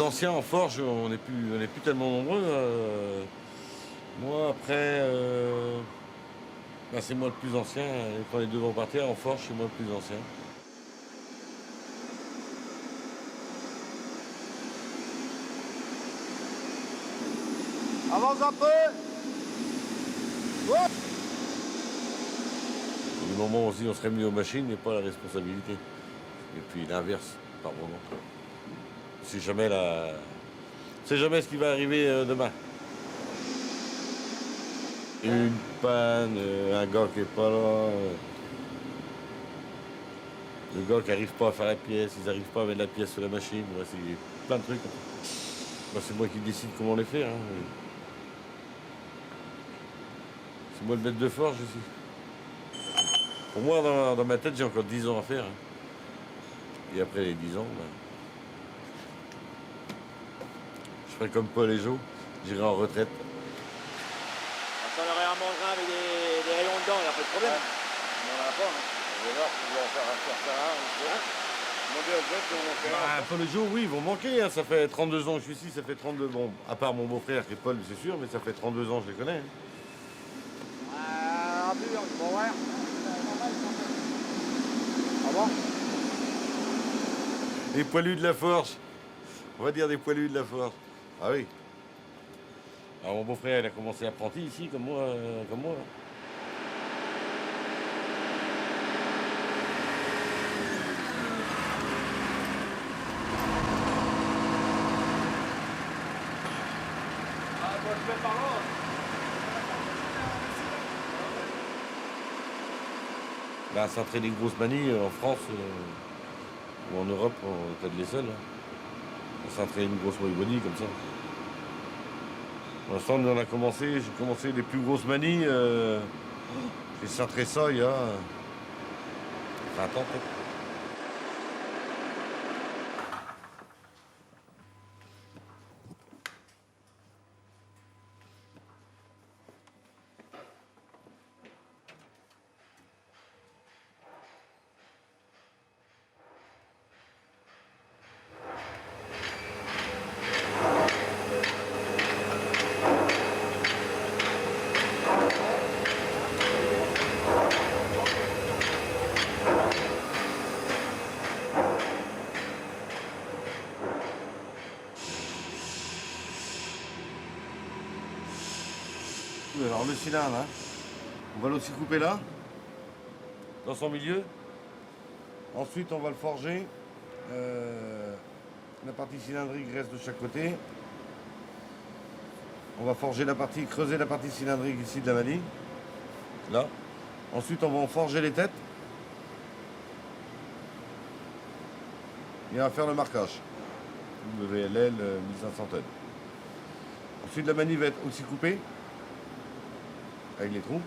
anciens en forge, on n'est plus tellement nombreux. Moi, après, c'est moi le plus ancien. Et quand les deux vont partir en forge, c'est moi le plus ancien. Avance un peu. Ouais. Du moment aussi, on serait mis aux machines et pas à la responsabilité. Et puis l'inverse, par moment. C'est jamais ce qui va arriver demain. Une panne, un gars qui est pas là. Le gars qui n'arrive pas à faire la pièce, ils n'arrivent pas à mettre la pièce sur la machine. Ouais, c'est plein de trucs. C'est moi qui décide comment les faire. Hein. C'est moi le maître de forge ici. Pour moi, dans ma tête, j'ai encore 10 ans à faire. Hein. Et après les 10 ans, je ferai comme Paul et Jo, j'irai en retraite. Ça aurait un mangin avec des rayons dedans, il n'y a pas de problème. On n'en a pas. Hein. On va voir si on va en faire un. Paul et Jo, oui, ils vont manquer. Hein. Ça fait 32 ans que je suis ici, ça fait 32... Bon, à part mon beau-frère qui est Paul, c'est sûr, mais ça fait 32 ans que je les connais. Hein. Bon, ouais. Ah bon? Les poilus de la forge. On va dire des poilus de la forge. Ah oui. Alors mon beau-frère, il a commencé apprenti ici, comme moi. Là. Je vais par là. Là, s'entraîner des grosses manies en France ou en Europe, on est peut-être les seuls. Hein. On s'entraîne une grosse body comme ça. Pour l'instant, on a commencé, j'ai commencé les plus grosses manies. J'ai centré ça il y a 20 ans peut-être. Alors le cylindre, hein, on va l'aussi couper là, dans son milieu. Ensuite on va le forger. La partie cylindrique reste de chaque côté. On va forger creuser la partie cylindrique ici de la manille. Là. Ensuite on va en forger les têtes. Et on va faire le marquage. WLL 1500 tonnes. Ensuite la manille va être aussi coupée. Avec les trous.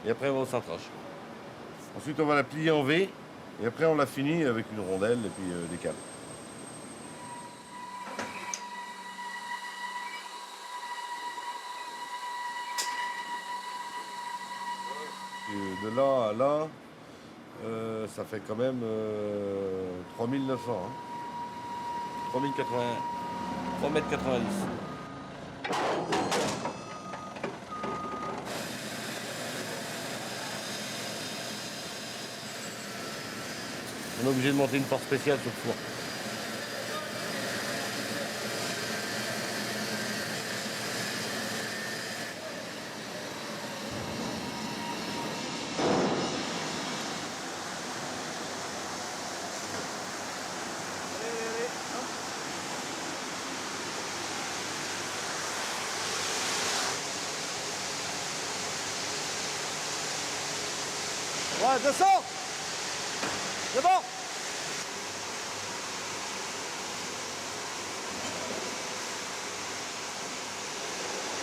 Et après on va au cintrage. Ensuite on va la plier en V. Et après on la finit avec une rondelle et puis des câbles. Et de là à là, ça fait quand même 3900. Hein. 3,90 m. On est obligé de monter une porte spéciale sur le four. Ouais, descends. C'est bon.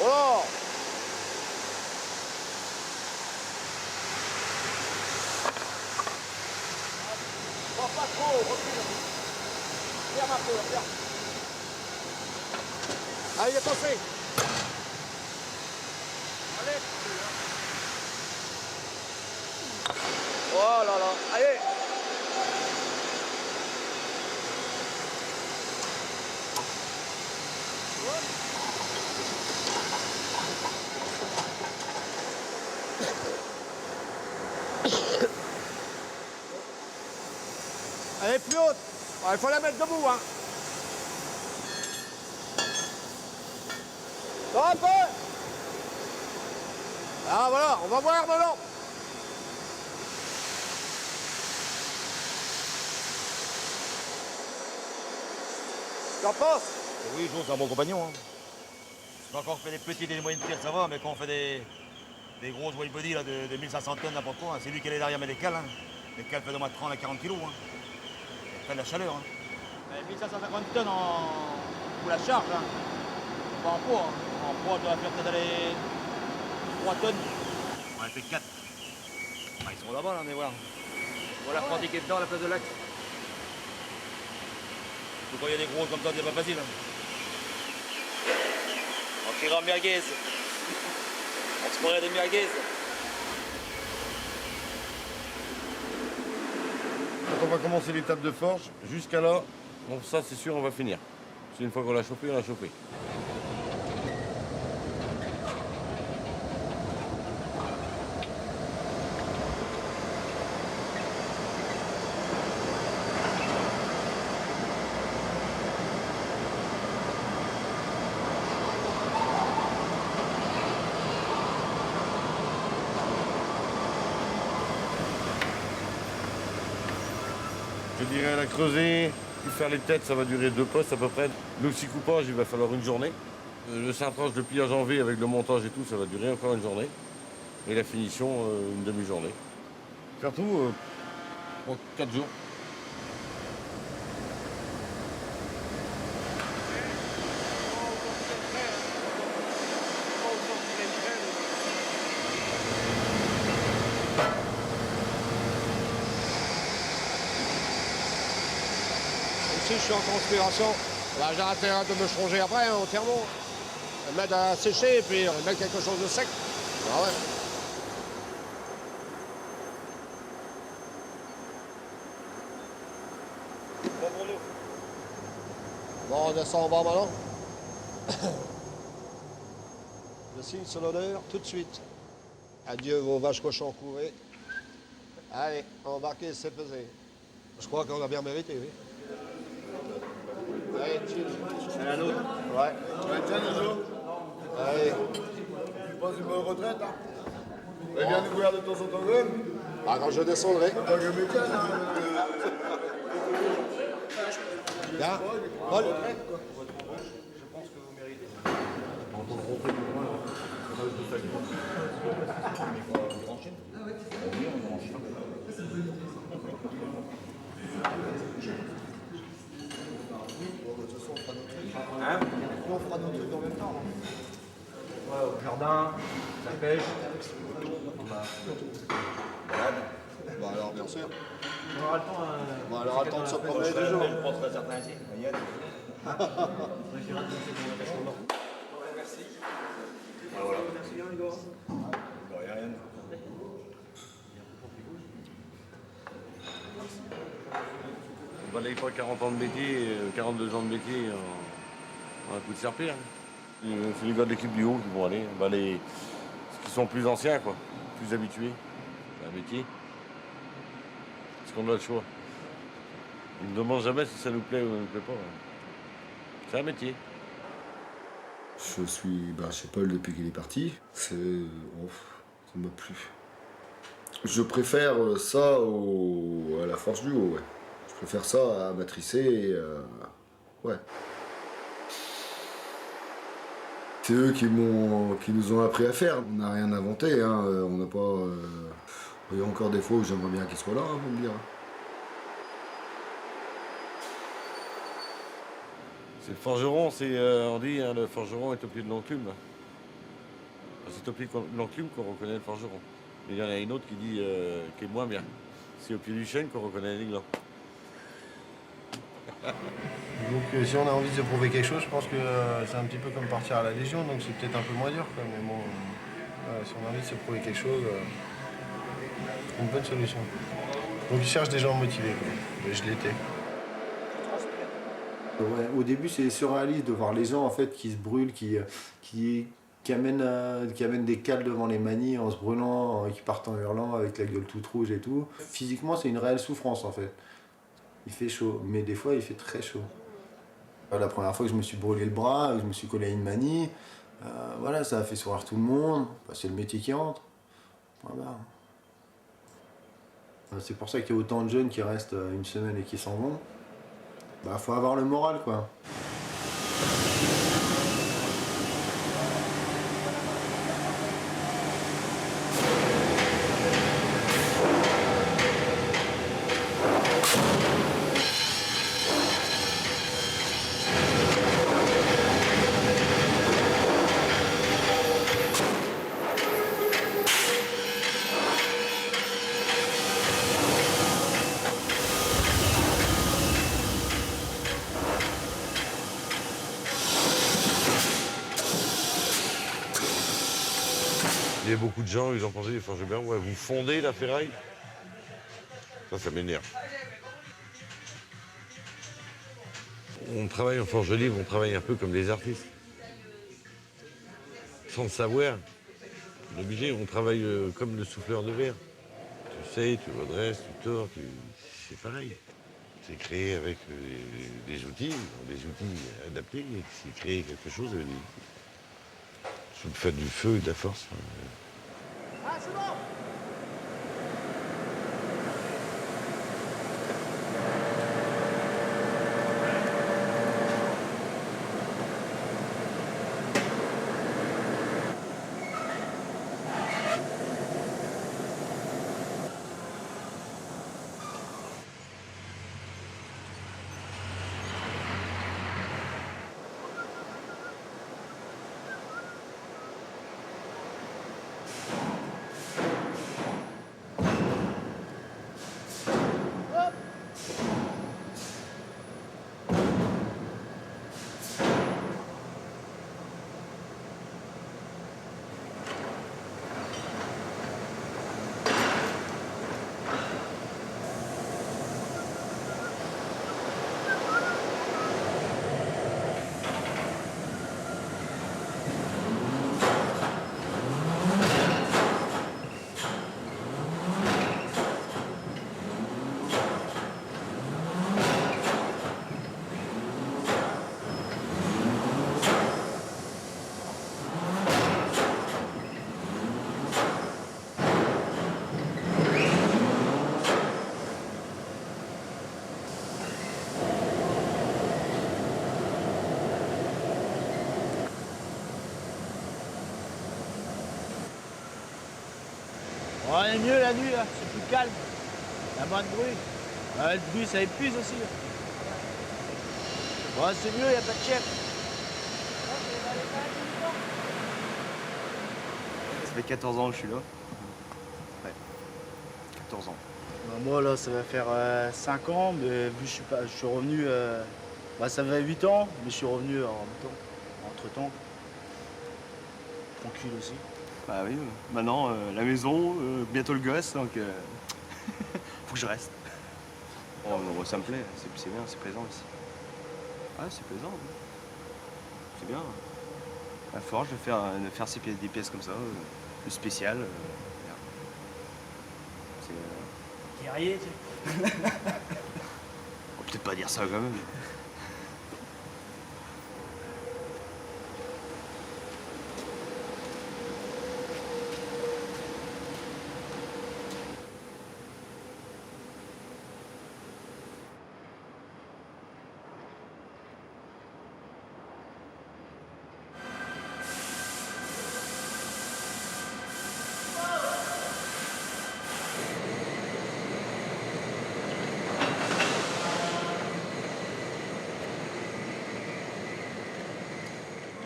Oh. Pas trop, recule. Viens un peu, viens. Allez, passez. Allez. Oh là là, allez. mettre plus haute. Il faut la mettre debout, hein. Un peu. Ah voilà, on va voir dedans. T'en penses? Oui, Jo, c'est un bon compagnon. Hein. Quand on fait des petites et des moyennes tirs, ça va, mais quand on fait des grosses wide body là, de 1500 tonnes, n'importe quoi, hein, c'est lui qui est derrière met les cales. Hein. Les cales fait de moins de 30 à 40 kilos. Hein. Ça fait de la chaleur. Hein. 1550 tonnes pour la charge. Hein. Pas en poids. Hein. En poids, tu vas faire peut-être aller 3 tonnes. On a fait 4. Ah, ils sont là-bas, là, mais voilà. Voilà, pratiquer dedans à la place de l'axe. Quand il y a des gros comme ça, c'est pas facile. Hein. On criera merguez. On se croirait des merguez. Quand on va commencer l'étape de forge, jusqu'à là, bon, ça c'est sûr, on va finir. C'est une fois qu'on l'a chauffé, on l'a chauffé. Je dirais à la creuser, puis faire les têtes, ça va durer 2 postes à peu près. L'oxycoupage, il va falloir une journée. Le cintrage, le pliage en V avec le montage et tout, ça va durer encore une journée. Et la finition, une demi-journée. Faire tout, 4 jours. Si je suis en transpiration, bah, j'ai intérêt de me changer après hein, au thermo. Le mettre à sécher et puis mettre quelque chose de sec. Ah ouais. Bon pour nous. Bon, on descend en bas maintenant. Je signe sur l'honneur tout de suite. Adieu vos vaches cochons courées. Allez, embarquez, c'est pesé. Je crois qu'on a bien mérité, oui. Allez, chill. C'est la nôtre. Ouais. Tiens, les autres, Allez. tu passes une bonne retraite, hein. Et viens nous voir de temps en temps, quand même. Ah, quand je descendrai. En tant que médecin, hein. Bien. Paul. Hein? On fera nos trucs en même temps. Ouais, au jardin, la pêche. Bah alors, bien sûr. On aura le temps. Bon, alors, attends de se promener des jours. Je pense que certains ici. Merci. Voilà. Merci bien, Igor. De rien. On balaye pas 40 ans de métier, 42 ans de métier en un coup de serpillère. C'est les gars de l'équipe du haut qui vont aller. Ceux qui sont plus anciens, quoi, plus habitués. C'est un métier. Est-ce qu'on a le choix? Ils ne me demandent jamais si ça nous plaît ou ça ne nous plaît pas. C'est un métier. Je suis chez Paul depuis qu'il est parti. Ça m'a plu. Je préfère ça à la force du haut, ouais. Je préfère ça à matricer et ouais. C'est eux qui nous ont appris à faire. On n'a rien inventé, hein. On n'a pas. Il y a encore des fois où j'aimerais bien qu'ils soient là, hein, pour me dire. C'est le forgeron, on dit, hein, le forgeron est au pied de l'enclume. C'est au pied de l'enclume qu'on reconnaît le forgeron. Mais il y en a une autre qui dit, qui est moins bien. C'est au pied du chêne qu'on reconnaît l'aiglon. Donc si on a envie de se prouver quelque chose, je pense que c'est un petit peu comme partir à la Légion, donc c'est peut-être un peu moins dur. Quoi, mais bon, si on a envie de se prouver quelque chose, c'est une bonne solution. Donc ils cherchent des gens motivés, quoi. Et je l'étais. Ouais, au début, c'est surréaliste de voir les gens en fait qui se brûlent, qui amènent des cales devant les manilles en se brûlant, qui partent en hurlant avec la gueule toute rouge et tout. Physiquement, c'est une réelle souffrance en fait. il fait chaud, mais des fois il fait très chaud. La première fois que je me suis brûlé le bras, que je me suis collé à une manie, voilà, ça a fait sourire tout le monde. Bah, c'est le métier qui rentre. Voilà. C'est pour ça qu'il y a autant de jeunes qui restent une semaine et qui s'en vont. Bah, faut avoir le moral, quoi. Il y a beaucoup de gens, ils ont pensé, enfin, j'ai bien, ouais, vous fondez la ferraille? Ça m'énerve. On travaille en forge libre, on travaille un peu comme des artistes. Sans le savoir, on est obligé, on travaille comme le souffleur de verre. Tu sais, tu redresses, tu tords, c'est pareil. C'est créé avec des outils adaptés, et c'est créer quelque chose avec sous le fait du feu et de la force. Ah, c'est bon! On est mieux la nuit, là. C'est plus calme. Il y a moins de bruit. Le bruit, ça épuise aussi. Ouais, c'est mieux, il n'y a pas de chef. Ça fait 14 ans que je suis là. Ouais. 14 ans. Bah, moi, là, ça va faire 5 ans, mais vu que je suis revenu... bah, ça fait 8 ans, mais je suis revenu entre-temps. Tranquille aussi. Bah oui, maintenant, la maison, bientôt le gosse, donc faut que je reste. Oh, moi, ça me plaît, c'est bien, c'est plaisant ici. Ah, c'est plaisant. Oui. C'est bien. La forge, de faire des pièces comme ça, plus spéciales. C'est... Guerrier, tu sais. On peut peut-être pas dire ça quand même.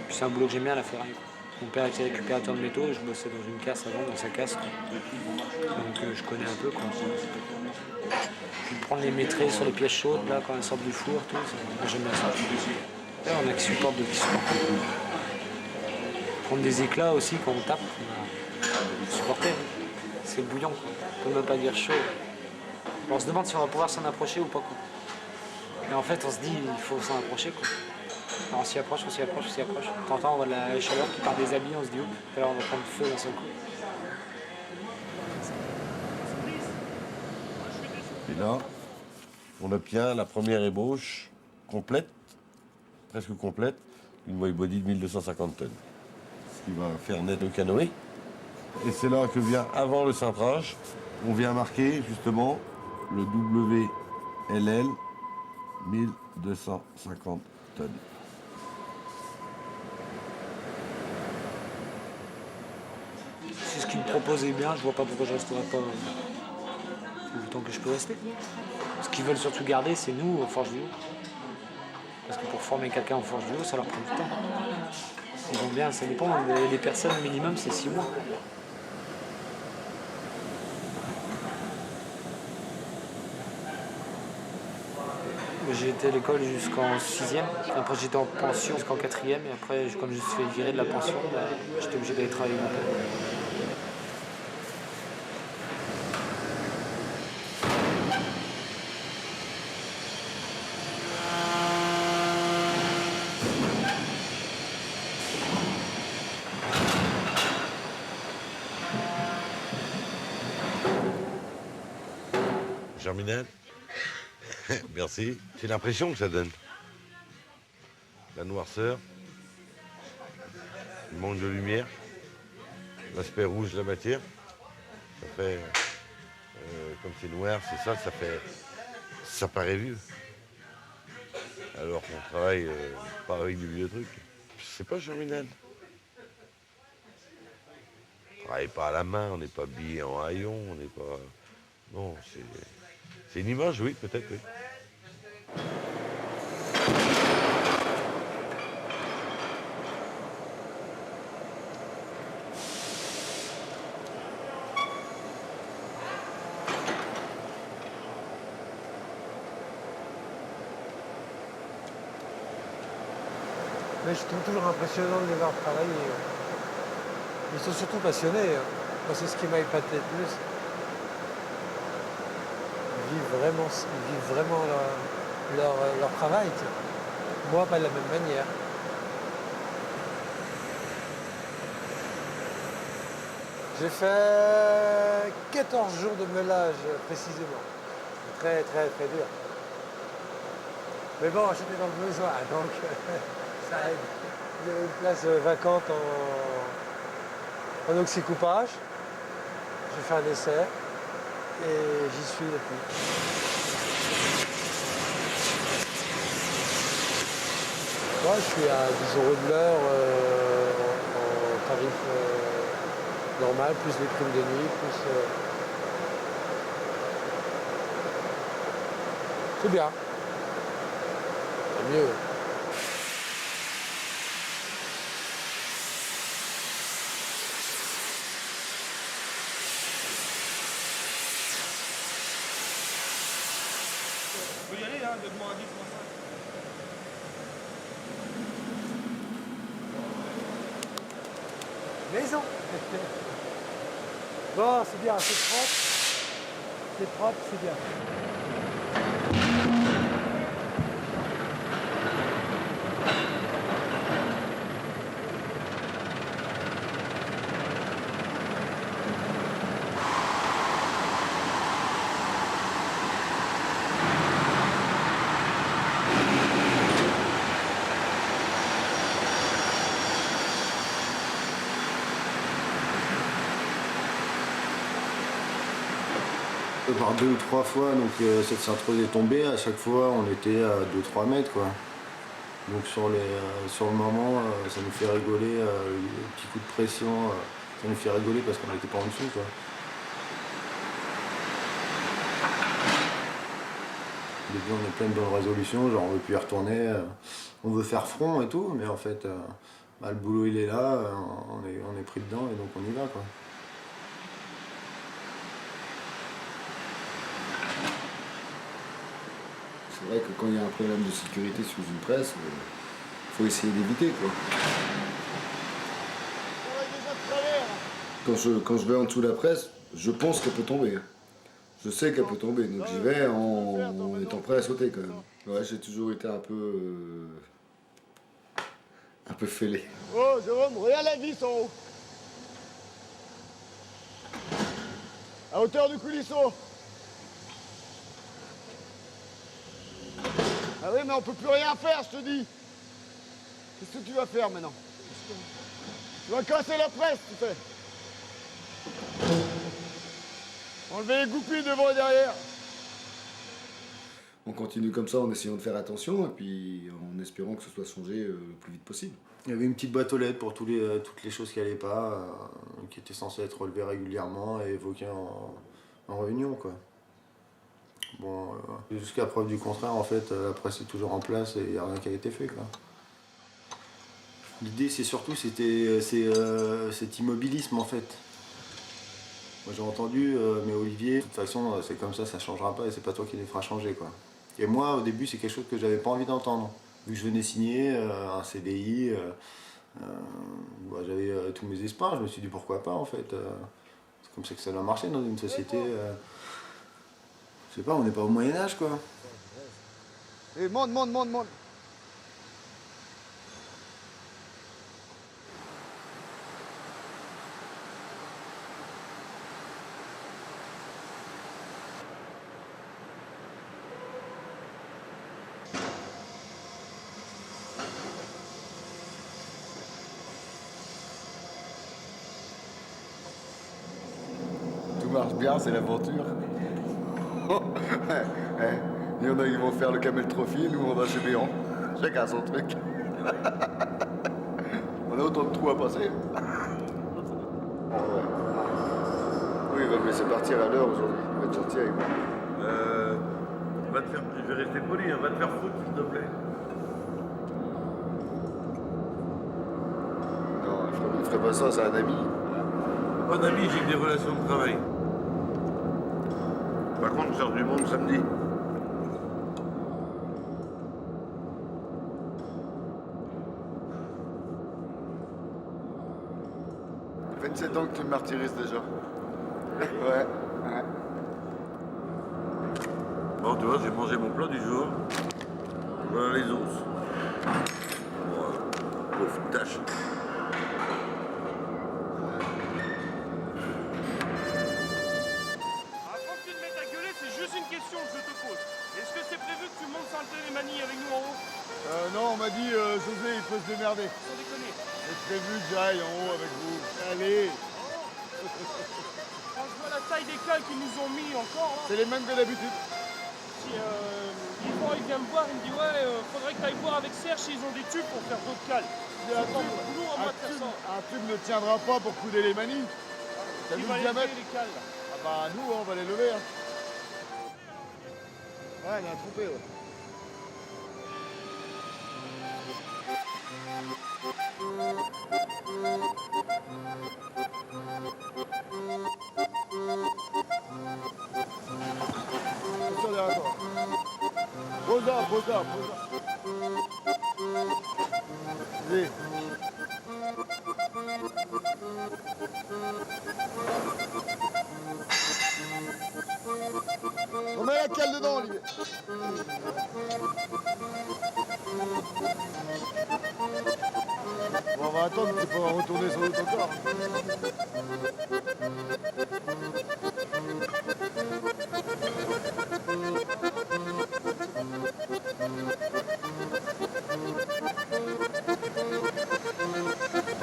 C'est un boulot que j'aime bien, la ferraille. Mon père était récupérateur de métaux, je bossais dans une casse avant, dans sa casse. Donc je connais un peu. Quoi. Puis prendre les maîtrises sur les pièces chaudes, là, quand elles sortent du four, tout, j'aime bien ça. Là, on a qui supporte de qui supporte. Prendre des éclats aussi quand on tape, supporter. C'est bouillant, quoi. On ne peut même pas dire chaud. On se demande si on va pouvoir s'en approcher ou pas. Quoi. Et en fait, on se dit il faut s'en approcher. Quoi. Alors, on s'y approche, on s'y approche, on s'y approche. De temps en temps, on voit de la chaleur qui part des habits, on se dit oups, tout à l'heure on va prendre feu d'un seul coup. Et là, on obtient la première ébauche complète, presque complète, d'une wide body de 1250 tonnes. Ce qui va faire naître le canoë. Et c'est là que vient, avant le cintrage, on vient marquer justement le WLL 1250 tonnes. Si ce qu'ils me proposent est bien, je vois pas pourquoi je resterai pas le temps que je peux rester. Ce qu'ils veulent surtout garder, c'est nous, Forge du Haut. Parce que pour former quelqu'un en Forge du Haut, ça leur prend du temps. Ils vont bien, ça dépend. Les personnes, le minimum, c'est 6 mois. J'ai été à l'école jusqu'en 6e. Après, j'étais en pension jusqu'en 4e. Et après, comme je me suis fait virer de la pension, j'étais obligé d'aller travailler avec mon père. Germinal. Merci. C'est l'impression que ça donne. La noirceur, le manque de lumière, l'aspect rouge de la matière. Ça fait, comme c'est noir, c'est ça, ça paraît vieux. Alors qu'on travaille pas avec du vieux truc. C'est pas Germinal. On travaille pas à la main, on n'est pas habillé en haillons, on n'est pas... Non, c'est une image, oui, peut-être, oui. Mais je trouve toujours impressionnant de les voir travailler. Ils sont surtout passionnés. Moi, c'est ce qui m'a épaté le plus. Ils vivent vraiment leur travail. Tu sais. Moi, pas de la même manière. J'ai fait 14 jours de meulage précisément. Très, très, très dur. Mais bon, j'étais dans le besoin, donc ça aide. Il y avait une place vacante en oxycoupage. J'ai fait un essai et j'y suis depuis. Moi, je suis à 10 € de l'heure en tarif normal, plus les primes de nuit, plus... C'est bien. C'est mieux. On peut y aller, hein, de moins 10, moins 5. Maison. Bon, c'est bien, c'est propre. C'est propre, c'est bien. Par 2 ou 3 fois, donc cette cintre est tombée, à chaque fois on était à 2-3 mètres quoi. Donc sur le moment, ça nous fait rigoler, le petit coup de pression, ça nous fait rigoler parce qu'on n'était pas en dessous quoi. Au début on est plein de bonnes résolutions, genre on veut plus y retourner, on veut faire front et tout, mais en fait le boulot il est là, on est pris dedans et donc on y va quoi. C'est vrai que quand il y a un problème de sécurité sous une presse, il faut essayer d'éviter quoi. Quand je vais en dessous de la presse, je pense qu'elle peut tomber. Je sais qu'elle peut tomber, donc j'y vais en étant prêt à sauter quand même. Ouais, j'ai toujours été un peu fêlé. Oh, Jérôme, regarde la vis en haut. À hauteur du coulisseau. Ah oui, mais on peut plus rien faire, je te dis. Qu'est-ce que tu vas faire maintenant? Tu vas casser la presse, tu fais. Enlever les goupilles devant et derrière. On continue comme ça en essayant de faire attention et puis en espérant que ce soit changé le plus vite possible. Il y avait une petite boîte aux lettres pour toutes les choses qui n'allaient pas, qui étaient censées être relevées régulièrement et évoquées en réunion, quoi. Bon, jusqu'à preuve du contraire, en fait, la presse est toujours en place et il n'y a rien qui a été fait, quoi. L'idée, c'est surtout, c'était cet immobilisme, en fait. Moi, j'ai entendu, mais Olivier, de toute façon, c'est comme ça ne changera pas et c'est pas toi qui les feras changer, quoi. Et moi, au début, c'est quelque chose que j'avais pas envie d'entendre. Vu que je venais signer un CDI, j'avais tous mes espoirs, je me suis dit pourquoi pas, en fait. C'est comme ça que ça doit marcher dans une société. Je sais pas, on n'est pas au Moyen-Âge, quoi. Et monte. Tout marche bien, c'est l'aventure. Il y en a qui vont faire le Camel Trophy, nous on va chez Béant. Chacun son truc. On a autant de trous à passer. Oui, il va me laisser partir à l'heure aujourd'hui. Il va être gentil avec moi. Je vais rester poli, va te faire foutre s'il te plaît. Non, il ferait pas ça, c'est un ami. Pas d'amis, j'ai que des relations de travail. Par contre, je sors du monde samedi. Ça fait 27 ans que tu me martyrises déjà. Ouais. Bon, tu vois, j'ai mangé mon plat du jour. Voilà les os. Voilà. Pauvre tâche. Avant que tu te mettes à gueuler, c'est juste une question que je te pose. Est-ce que c'est prévu que tu montes sur le télémanie avec nous en haut? Non, on m'a dit, José, il peut se démerder. Sans déconner. C'est prévu que j'aille en haut avec vous. Allez. Quand je vois la taille des cales qu'ils nous ont mis encore, là, C'est les mêmes que d'habitude. si Yvan il vient me voir, il me dit ouais, faudrait que tu ailles voir avec Serge s'ils ont des tubes pour faire d'autres cales. C'est C'est pas mon boulot à moi de faire ça. Un tube ne tiendra pas pour couler les manies. T'as Qui vu va le les diamètre? lever, les cales là? Ah bah nous, on va les lever. Hein. Ouais, il y a un trompé. Ouais. Attention derrière toi. Posa. Allez. On met la cale dedans, Olivier. Bon, on va attendre qu'il faut retourner sur l'autre encore.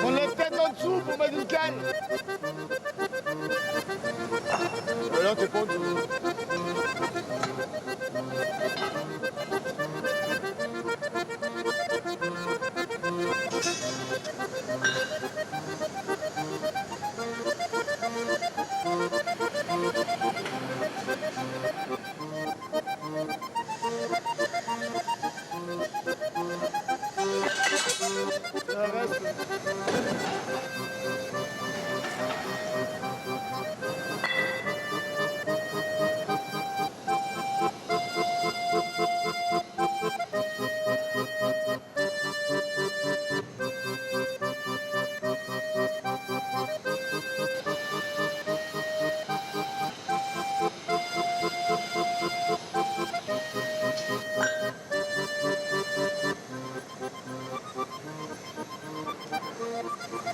On l'a peut-être en dessous pour mettre une cale. Mais là, t'es pas en dessous. Ça reste.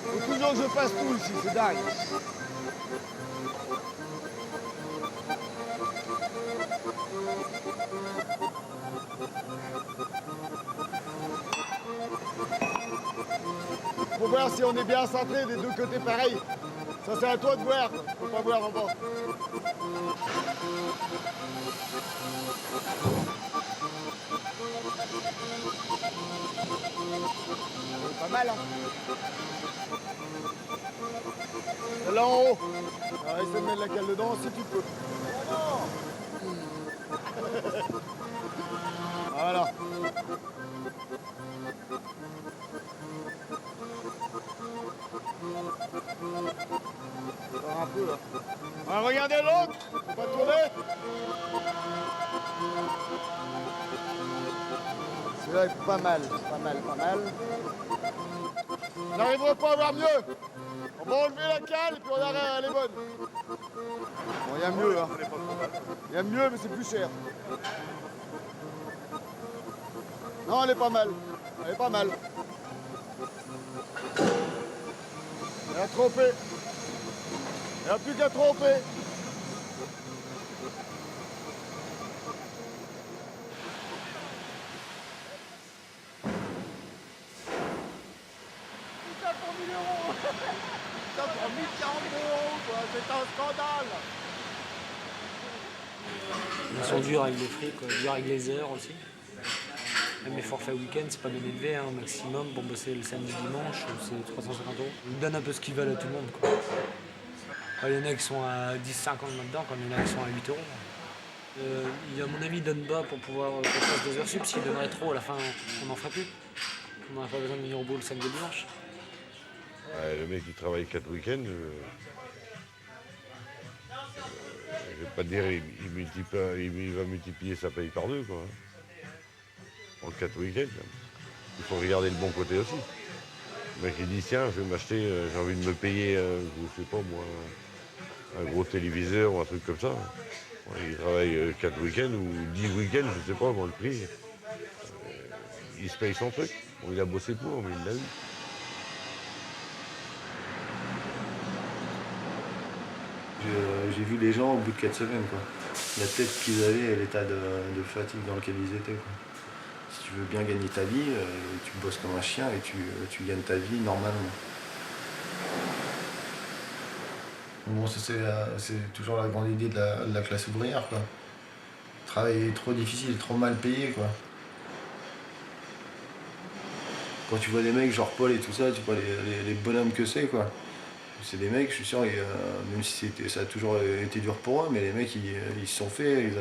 Faut toujours que je fasse tout ici, c'est dingue. Faut voir si on est bien centré des deux côtés pareil. Ça, c'est à toi de voir. Faut pas voir en bas. Pas mal, hein? Là en haut. Alors, essaie de mettre la cale dedans si tu peux. Voilà. Un peu là. Ah, regardez l'autre. Faut pas tourner. Celui-là est pas mal, pas mal, pas mal. On n'arrivera pas à avoir mieux. On va enlever la cale et puis on arrête, elle est bonne. Bon, il y a mieux, hein. Il y a mieux, mais c'est plus cher. Non, elle est pas mal. Elle est pas mal. Elle a trompé. Elle a plus qu'à tromper. Putain, pour 1000 euros. Putain, pour 1040 euros, quoi. C'est un scandale. Ils sont durs avec les fric, quoi. Durs avec les heures aussi. Même les forfaits week-end, c'est pas bien élevé, hein, maximum pour bosser le samedi dimanche, c'est 350 €. Ils donnent un peu ce qu'ils veulent à tout le monde, quoi. Il y en a qui sont à 10,50 maintenant, quand il y en a qui sont à 8 €. À mon avis, ils donnent bas pour pouvoir qu'on fasse des heures sup. S'ils donneraient trop, à la fin, on n'en ferait plus. On n'aurait pas besoin de 1 000 € le samedi et dimanche. Ouais, le mec qui travaille 4 week-ends, je vais pas te dire, il va multiplier sa paye par 2, quoi. En 4 week-ends. Il faut regarder le bon côté aussi. Le mec il dit tiens, je vais m'acheter, j'ai envie de me payer, je sais pas moi, un gros téléviseur ou un truc comme ça. Il travaille 4 week-ends ou 10 week-ends, je sais pas moi le prix. Il se paye son truc. Bon, il a bossé pour, mais il l'a eu. J'ai vu les gens au bout de 4 semaines, quoi. La tête qu'ils avaient et l'état de fatigue dans lequel ils étaient, quoi. Si tu veux bien gagner ta vie, tu bosses comme un chien et tu gagnes ta vie normalement. Bon, ça c'est toujours la grande idée de la classe ouvrière, quoi. Le travail est trop difficile, trop mal payé, quoi. Quand tu vois des mecs genre Paul et tout ça, tu vois les bonhommes que c'est, quoi. C'est des mecs, je suis sûr, même si ça a toujours été dur pour eux, mais les mecs, ils se sont faits, ils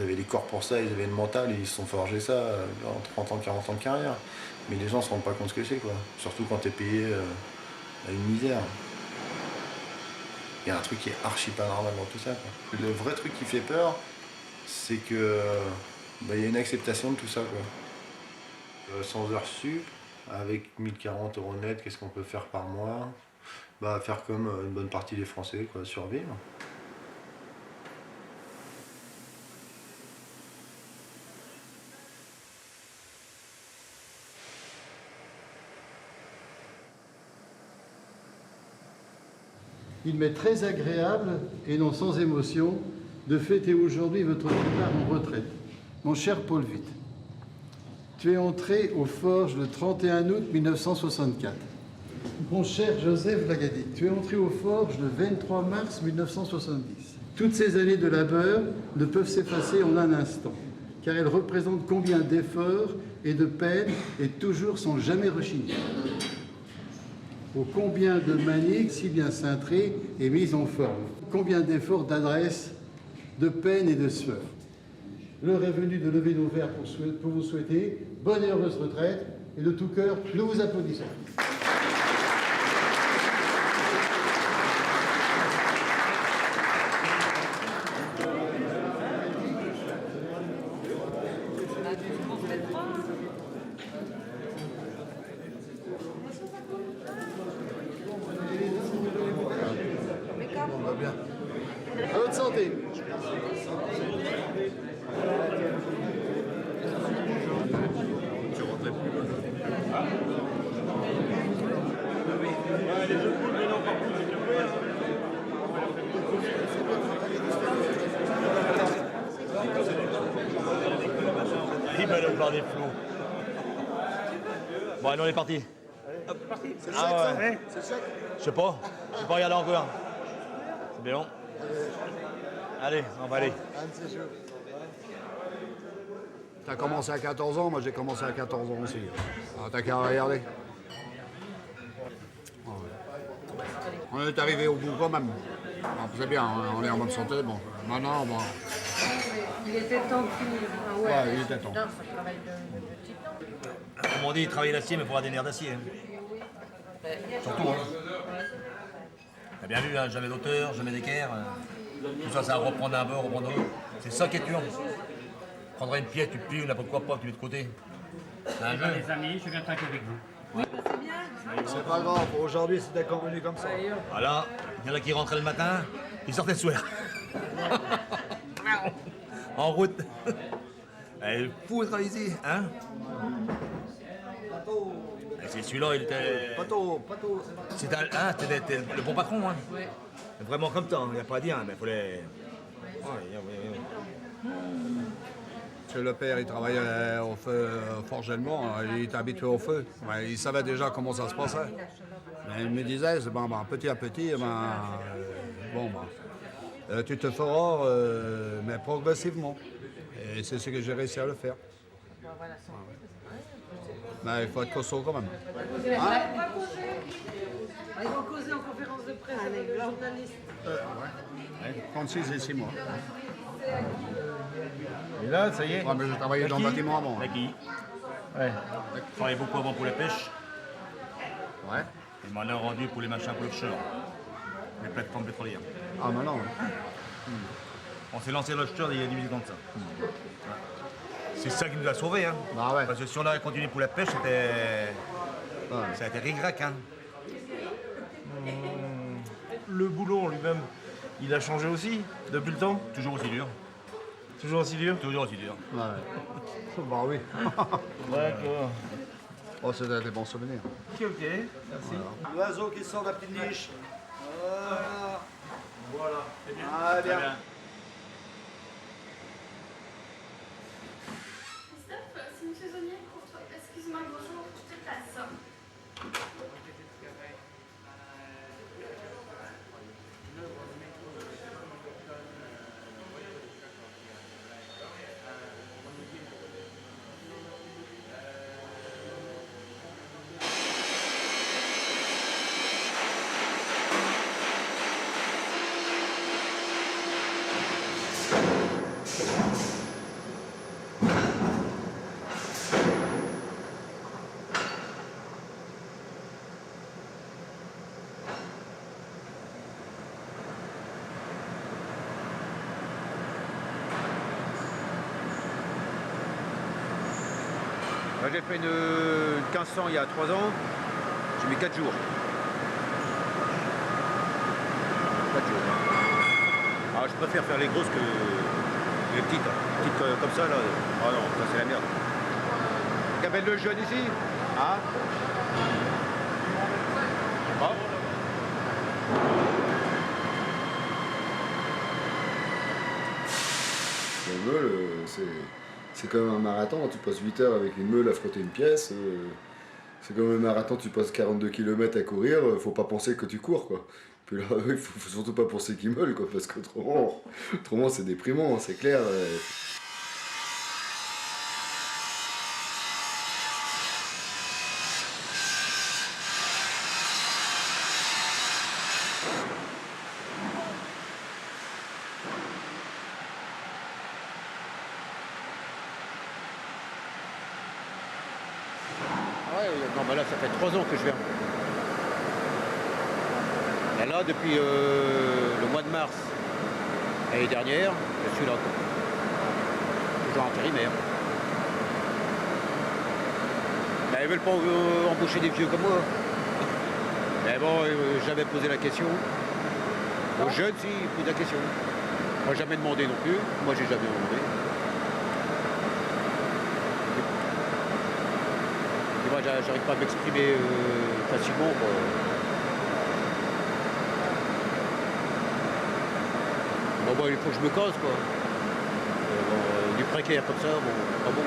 avaient les corps pour ça, ils avaient le mental, et ils se sont forgés ça en 30 ans, 40 ans de carrière. Mais les gens ne se rendent pas compte ce que c'est, quoi. Surtout quand t'es payé à une misère. Il y a un truc qui est archi pas normal dans tout ça, quoi. Le vrai truc qui fait peur, c'est que y a une acceptation de tout ça, quoi. 100 heures sup, avec 1040 € net, qu'est-ce qu'on peut faire par mois? Faire comme une bonne partie des Français, quoi, survivre. Il m'est très agréable, et non sans émotion, de fêter aujourd'hui votre départ en retraite. Mon cher Paul Witt, tu es entré aux Forges le 31 août 1964. Mon cher Joseph Lagadi, tu es entré aux Forges le 23 mars 1970. Toutes ces années de labeur ne peuvent s'effacer en un instant, car elles représentent combien d'efforts et de peines, et toujours sans jamais rechigner. Ô combien de maniques si bien cintrées et mises en forme, combien d'efforts d'adresse, de peine et de sueur. L'heure est venue de lever nos verres pour vous souhaiter bonne et heureuse retraite, et de tout cœur, nous vous applaudissons. À votre santé. Il va nous voir des flots. Bon, allez, on est parti. Hop, parti. C'est Ah sec, ça? ouais. C'est sec? Je sais pas. Je vais pas regarder encore. C'est bien. Allez, on va aller. T'as commencé à 14 ans, moi j'ai commencé à 14 ans aussi. Ah, t'as qu'à regarder. Ah ouais. On est arrivé au bout quand même. Bon, c'est bien, on est en bonne santé. Bon, maintenant, bon. Il était temps qu'il... Ouais, il était temps. Putain, ça travaille de titan. Comme on dit, travailler l'acier, mais pour avoir des nerfs d'acier. Hein. Surtout, hein. T'as bien vu, hein, jamais d'auteur, jamais d'équerre. Tout ça, ça va reprendre un beurre, reprendre l'autre. C'est ça qui est dur. Prendrais une pièce, tu plies, n'importe quoi pas, tu mets de côté. C'est un jeu. Les amis, je viens trinquer avec vous. Oui, bah c'est bien. C'est pas grave, aujourd'hui c'était convenu comme ça. Voilà, il y en a qui rentraient le matin, ils sortaient le soir. En route. Elle est fou de travailler ici, hein? Et c'est celui-là, il était... Pato. C'était le bon patron, hein? Vraiment comme ça, il n'y a pas à dire, mais il fallait... Parce que le père, il travaillait au feu forgellement, il était habitué au feu. Ouais, il savait déjà comment ça se passait. Mais il me disait, petit à petit, tu te feras, mais progressivement. Et c'est ce que j'ai réussi à le faire. Mais il faut être costaud quand même. Hein? Ils vont causer en conférence de presse avec le journaliste. 36 et 6 mois. Et là, ça y est. Ouais, mais j'ai travaillé dans le bâtiment avant. Qui? Ouais. Je travaillais beaucoup avant pour la pêche. Ouais. Et maintenant rendu pour les machins pour l'offshore. Les plateformes pétrolières. Ah, maintenant. On s'est lancé l'offshore il y a 18 ans de ça. C'est ça qui nous a sauvés, hein. Bah ouais. Parce que si on avait continué pour la pêche, c'était... Ça a été rigrac, hein. Le boulot en lui-même, il a changé aussi depuis le temps? Toujours aussi dur. Toujours aussi dur? Toujours aussi dur. Ouais. Bah oui. D'accord. Oh, c'était des bons souvenirs. Ok, merci. L'oiseau qui sort de la petite niche. Voilà, c'est bien. Ah, bien. Christophe, c'est M. Saunier pour toi. Excuse-moi, bonjour, je te passe. J'ai fait une 1500 il y a 3 ans, j'ai mis 4 jours. 4 jours. Alors je préfère faire les grosses que les petites. Les petites comme ça là. Oh non, ça c'est la merde. Qu'appelle le jeune ici? Ah. Oh. La meule, c'est comme un marathon, tu passes 8 heures avec une meule à frotter une pièce. C'est comme un marathon, tu passes 42 km à courir, faut pas penser que tu cours, quoi. Puis là, il faut surtout pas penser qu'ils meulent, quoi, parce qu'autrement c'est déprimant, hein, c'est clair. Non, mais là, ça fait 3 ans que je viens. Et là, depuis le mois de mars l'année dernière, je suis là. Toujours intérimaire. Ben, ils veulent pas embaucher des vieux comme moi. Mais bon, j'avais posé la question. Aux jeunes, si, ils posent la question. Moi, jamais demandé non plus. Moi, j'ai jamais demandé. Moi, j'arrive pas à m'exprimer facilement. Quoi. Bon, il faut que je me casse, quoi. Du précaire comme ça, bon, pas bon.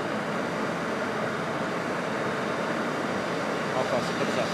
Enfin, c'est comme ça.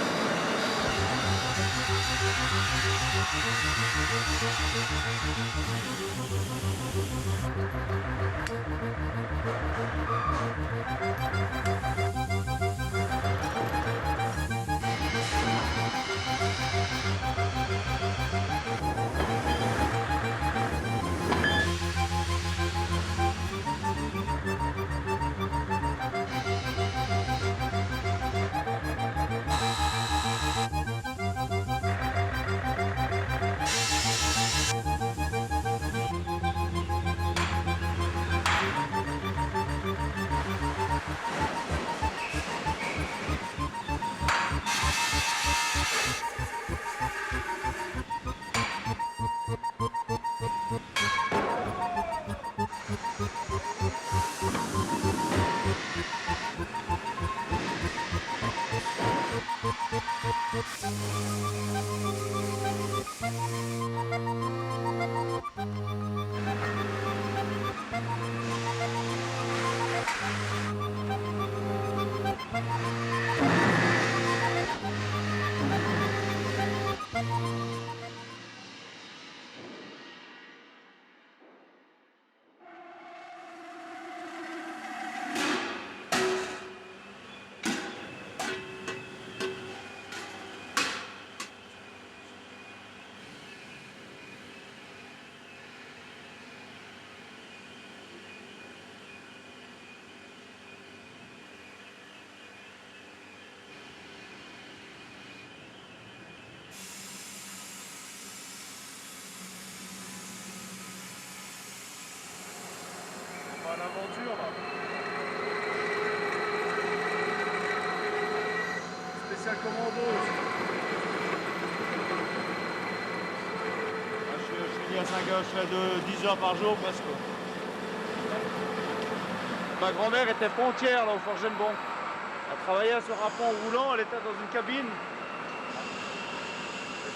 Pas l'aventure là. Spécial commando. Je fais à 5 heures, je fais de 10 heures par jour presque. Ma grand-mère était pontière là au Forgenbon. Elle travaillait sur un pont roulant, elle était dans une cabine.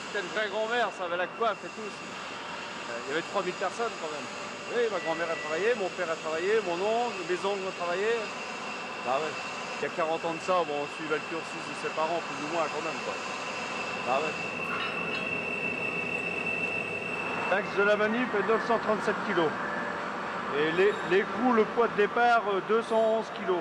C'était une vraie grand-mère, ça avait la coiffe et tout. Il y avait 3000 personnes quand même. Oui, ma grand-mère a travaillé, mon père a travaillé, mon oncle, mes oncles ont travaillé. Bah ouais. Il y a 40 ans de ça, bon, on suivait le cursus de ses parents, plus ou moins quand même quoi. Bah ouais. L'axe de la manip est 937 kg. Et l'écrou, le poids de départ, 211 kg.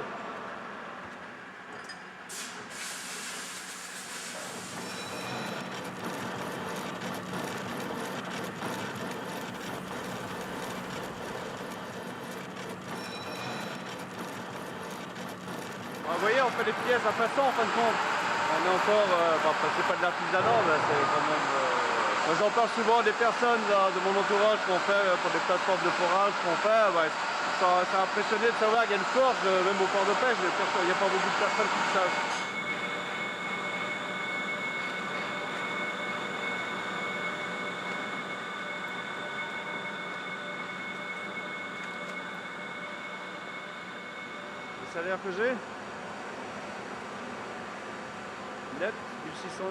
Vous voyez, on fait des pièces à façon en fin de compte. On est encore, c'est pas de l'artisanat, mais c'est quand même... Moi j'en parle souvent des personnes de mon entourage qu'on fait pour des plateformes de forage qu'on fait. Ça a impressionné de savoir qu'il y a une forge, même au port de pêche, il n'y a pas beaucoup de personnes qui le savent. Le salaire que j'ai, net, 1600 €.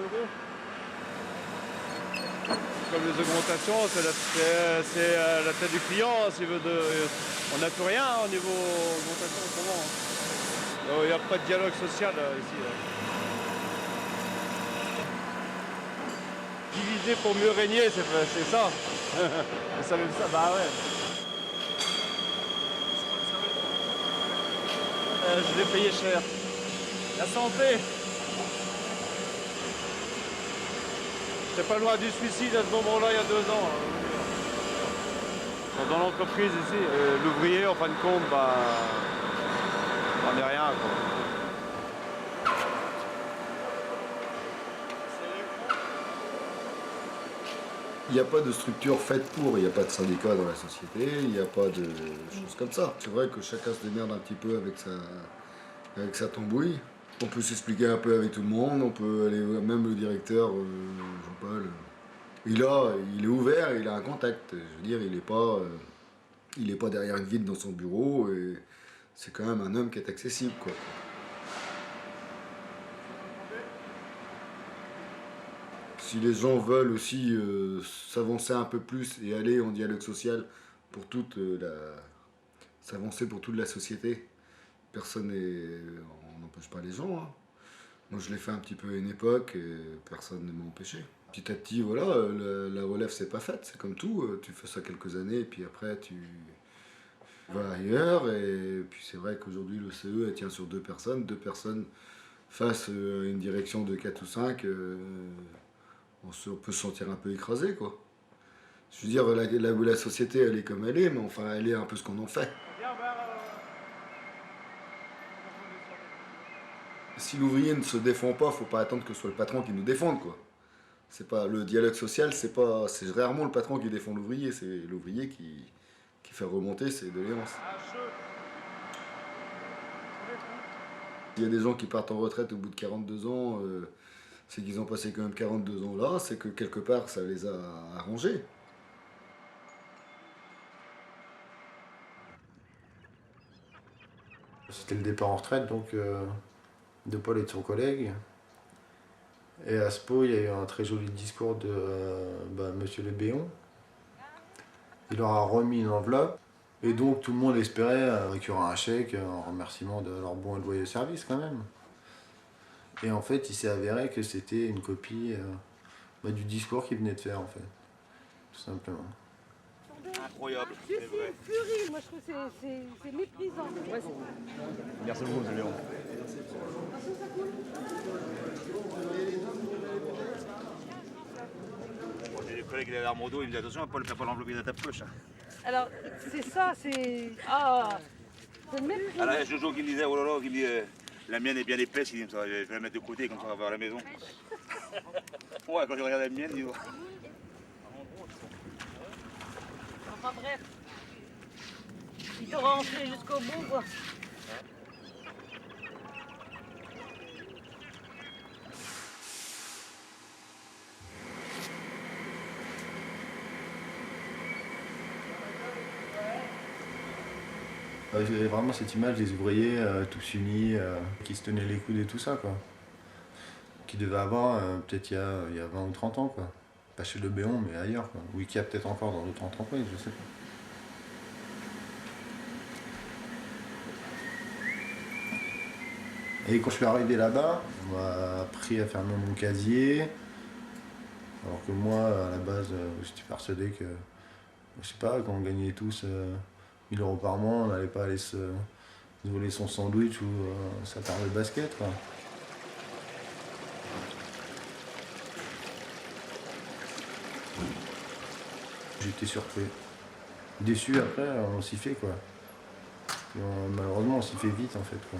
Comme les augmentations, c'est la tête du client. S'il veut on n'a plus rien au niveau augmentation en ce moment. Il n'y a pas de dialogue social ici. Diviser pour mieux régner, c'est ça. Vous savez ça? Bah ouais. Je l'ai payé cher. La santé. J'étais pas loin du suicide à ce moment-là, il y a 2 ans. Dans l'entreprise ici, l'ouvrier, en fin de compte, on n'est rien. Quoi. Il n'y a pas de structure faite pour, il n'y a pas de syndicat dans la société, il n'y a pas de choses comme ça. C'est vrai que chacun se démerde un petit peu avec sa tambouille. On peut s'expliquer un peu avec tout le monde, on peut aller, même le directeur, Jean-Paul, il est ouvert, il a un contact. Je veux dire, il n'est pas derrière une vitre dans son bureau, et c'est quand même un homme qui est accessible, quoi. Si les gens veulent aussi s'avancer un peu plus et aller en dialogue social pour s'avancer pour toute la société, on n'empêche pas les gens, hein. Moi, je l'ai fait un petit peu à une époque et personne ne m'a empêché. Petit à petit, voilà, la relève, c'est pas faite, c'est comme tout. Tu fais ça quelques années et puis après, tu vas ailleurs. Et puis, c'est vrai qu'aujourd'hui, le CE, elle tient sur 2 personnes. 2 personnes face à une direction de 4 ou 5, on peut se sentir un peu écrasé, quoi. Je veux dire, la société, elle est comme elle est, mais enfin, elle est un peu ce qu'on en fait. Si l'ouvrier ne se défend pas, faut pas attendre que ce soit le patron qui nous défende, quoi. C'est pas le dialogue social, c'est rarement le patron qui défend l'ouvrier, c'est l'ouvrier qui fait remonter ses doléances. Il y a des gens qui partent en retraite au bout de 42 ans, c'est qu'ils ont passé quand même 42 ans là, c'est que quelque part ça les a arrangés. C'était le départ en retraite donc de Paul et de son collègue. Et à Spo, il y a eu un très joli discours de Monsieur Le Béon. Il leur a remis une enveloppe. Et donc tout le monde espérait qu'il y aurait un chèque en remerciement de leur bon et loyal service quand même. Et en fait, il s'est avéré que c'était une copie du discours qu'il venait de faire en fait. Tout simplement. Incroyable, C'est c'est vrai. une furie, moi je trouve que c'est méprisant. Ouais, Merci beaucoup, M. Léon. Bon, j'ai des collègues qui étaient derrière mon dos, ils me disent attention, Paul, fais pas l'envelopper dans ta poche. Alors, c'est ça, c'est. Ah! C'est méprisant. Alors, il y a Jojo qui me disait, oh là là, qui me dit la mienne est bien épaisse, il dit, je vais la mettre de côté, comme ça on va voir à la maison. Ouais, quand je regarde la mienne, dis-moi. Enfin bref. Il t'aura enflé jusqu'au bout, quoi. J'avais vraiment cette image des ouvriers tous unis, qui se tenaient les coudes et tout ça, quoi. Qui devaient avoir peut-être il y a 20 ou 30 ans, quoi. Pas chez Le Béon, mais ailleurs, quoi. Ou qu'il y a peut-être encore dans d'autres entreprises, je sais pas. Et quand je suis arrivé là-bas, on m'a appris à fermer mon casier. Alors que moi, à la base, j'étais persuadé que, je sais pas, quand on gagnait tous 1000 € par mois, on n'allait pas aller se voler son sandwich ou sa paire de basket, quoi. J'étais surpris. Déçu après, on s'y fait, quoi. Et malheureusement, on s'y fait vite, en fait, quoi.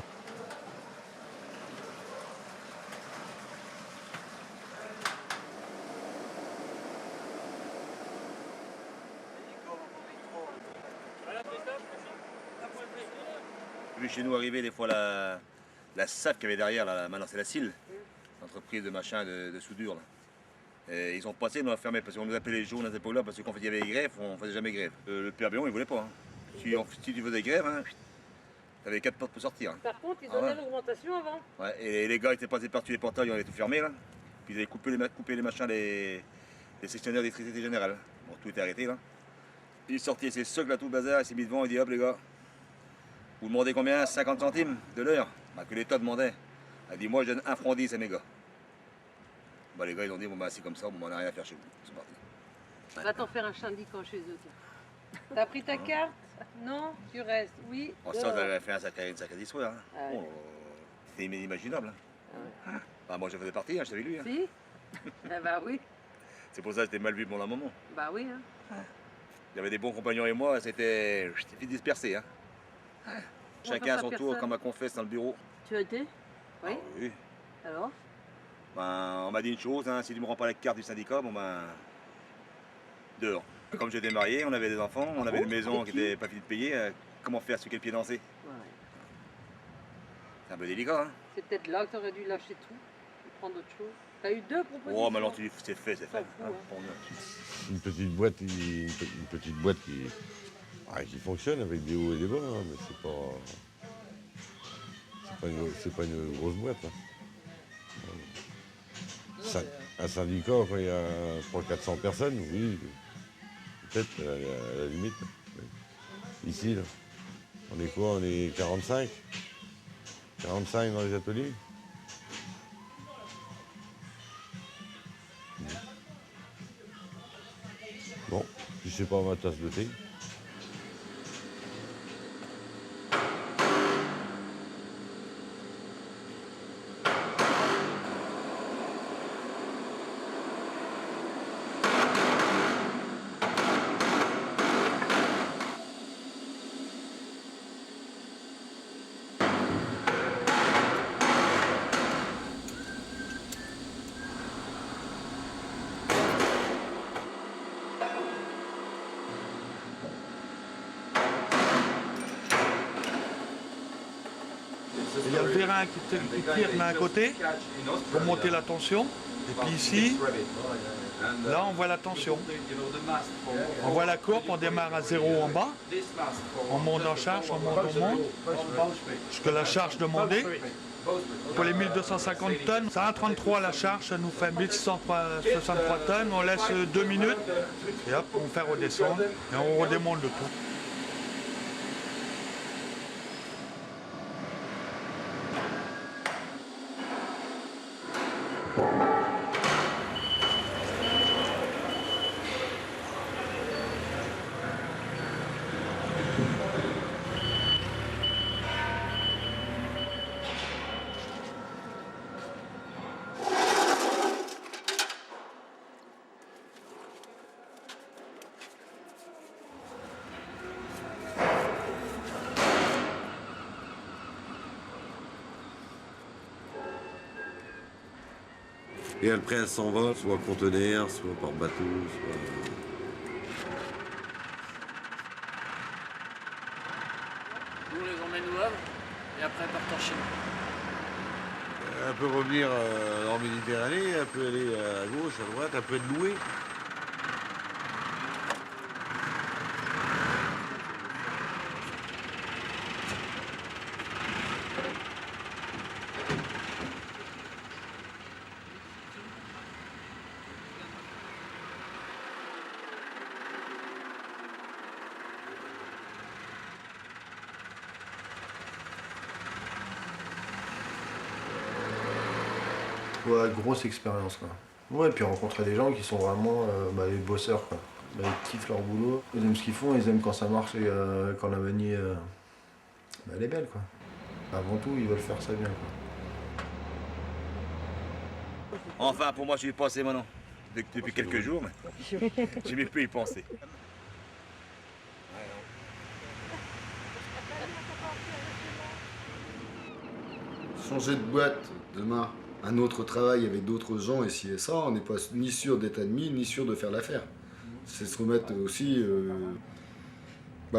Vu chez nous arriver des fois la SAF qu'il y avait derrière, là, maintenant c'est la CIL, l'entreprise de machin de soudure. Là. Et ils ont passé, nous a fermé parce qu'on nous appelait les jaunes à cette époque-là parce qu'on faisait des grèves, on faisait jamais grève. Le père Béon, il voulait pas. Hein. Si tu faisais grève, hein, t'avais 4 portes pour sortir. Hein. Par contre, ils donnaient l'augmentation avant. Ouais, et les gars étaient passés par tous les portails, ils avaient tout fermé là. Puis ils avaient coupé les machins, les sectionnaires d'électricité générale. Bon, tout était arrêté là. Il sortait ses socs là, tout le bazar, il s'est mis devant, il dit hop les gars. Vous demandez combien? 50 centimes de l'heure? Bah, que l'État demandait. Elle dit moi je donne 1 franc 10 à mes gars. Bah, les gars ils ont dit bon bah c'est comme ça, bon, on n'a rien à faire chez vous. C'est parti. Ouais. Va t'en faire un syndicat chez eux. T'as pris ta carte? Non? Tu restes? Oui. Oh, ça, vous avez fait une sacrée histoire. Hein. Ah ouais. Oh, c'était inimaginable. Hein. Ah ouais. Bah, moi je faisais partie, hein, je t'avais lu. Hein. Si? Bah oui. C'est pour ça que j'étais mal vu pendant un moment. Bah oui. Hein. Ouais. J'avais des bons compagnons et moi, c'était vite dispersé. Hein. Chacun à son tour, comme à confesse dans le bureau. Tu as été? Oui. Ah, oui. Alors? Ben, on m'a dit une chose, hein, si tu ne me rends pas la carte du syndicat, bon ben. Dehors. Comme j'étais marié, on avait des enfants, on avait une maison qui n'était pas finie de payer, comment faire sur quel pied danser? Ouais. C'est un peu délicat, hein. C'est peut-être là que tu aurais dû lâcher tout et prendre autre chose. T'as eu 2 propositions. Oh, maintenant tu dis c'est fait, c'est fait. Hein, une petite boîte qui fonctionne avec des hauts et des bas, hein, mais c'est pas une grosse boîte. Hein. Un syndicat, quand il y a 300-400 personnes, oui, peut-être à la limite. Ici, là, on est quoi? On est 45 dans les ateliers. Puis c'est pas ma tasse de thé. Il y a le vérin qui tire d'un côté pour monter la tension. Et puis ici, là on voit la tension. On voit la courbe, on démarre à 0 en bas. On monte en charge, on monte. Jusqu'à la charge demandée. Pour les 1250 tonnes, ça 1,33 la charge, ça nous fait 1663 tonnes. On laisse 2 minutes et hop, on fait redescendre et on redémonte le tout. Et après, elle s'en va, soit conteneur, soit par bateau, soit... Nous, on les emmène au Havre et après, elle part en Chine. Elle peut revenir en Méditerranée, elle peut aller à gauche, à droite, elle peut être louée. Ouais, grosse expérience quoi. Ouais, puis rencontrer des gens qui sont vraiment des bosseurs quoi. Ils kiffent leur boulot, ils aiment ce qu'ils font, ils aiment quand ça marche et quand la vanille elle est belle quoi. Avant tout, ils veulent faire ça bien quoi. Enfin, pour moi, je suis passé maintenant. Depuis quelques jours, mais j'ai même pu y penser. Changer de boîte demain, un autre travail avec d'autres gens et ci et ça, on n'est pas ni sûr d'être admis, ni sûr de faire l'affaire. C'est se remettre aussi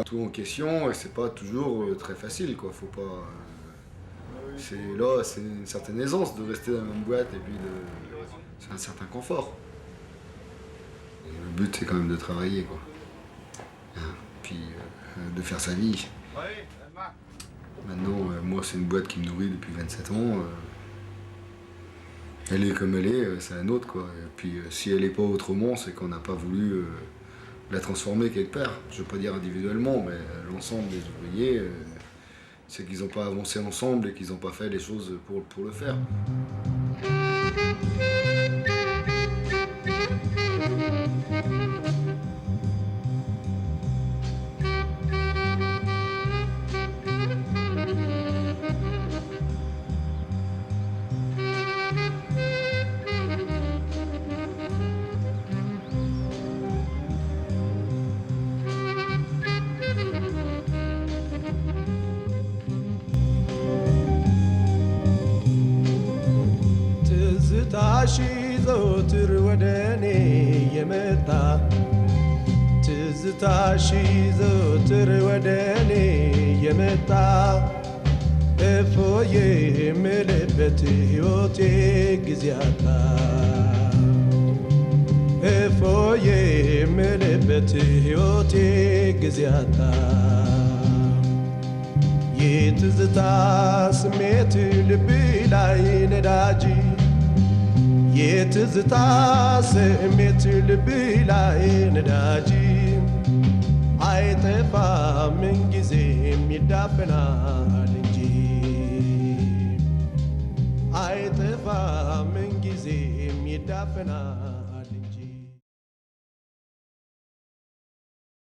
tout en question et c'est pas toujours très facile quoi. Faut pas. C'est une certaine aisance de rester dans la même boîte et puis c'est un certain confort. Et le but c'est quand même de travailler quoi. Puis de faire sa vie. Maintenant, moi c'est une boîte qui me nourrit depuis 27 ans. Elle est comme elle est, c'est la nôtre quoi. Et puis si elle n'est pas autrement, c'est qu'on n'a pas voulu la transformer quelque part. Je ne veux pas dire individuellement, mais l'ensemble des ouvriers, c'est qu'ils n'ont pas avancé ensemble et qu'ils n'ont pas fait les choses pour le faire. ትዝታሽ ዘወትር ወደ እኔ የመጣ ትዝታሽ ዘወትር ወደ እኔ የመጣ እፎዬ የምልበት ሕይወቴ ጊዜ አጣ እፎዬ የምልበት ሕይወቴ ጊዜ አጣ የትዝታ ስሜት ልብ ላይ ነዳጅ የትዝታ ስሜት ልብ ላይ ነዳጅ አይጠፋም ምንጊዜም ይዳፈናል እንጂ አይጠፋም ምንጊዜም ይዳፈናል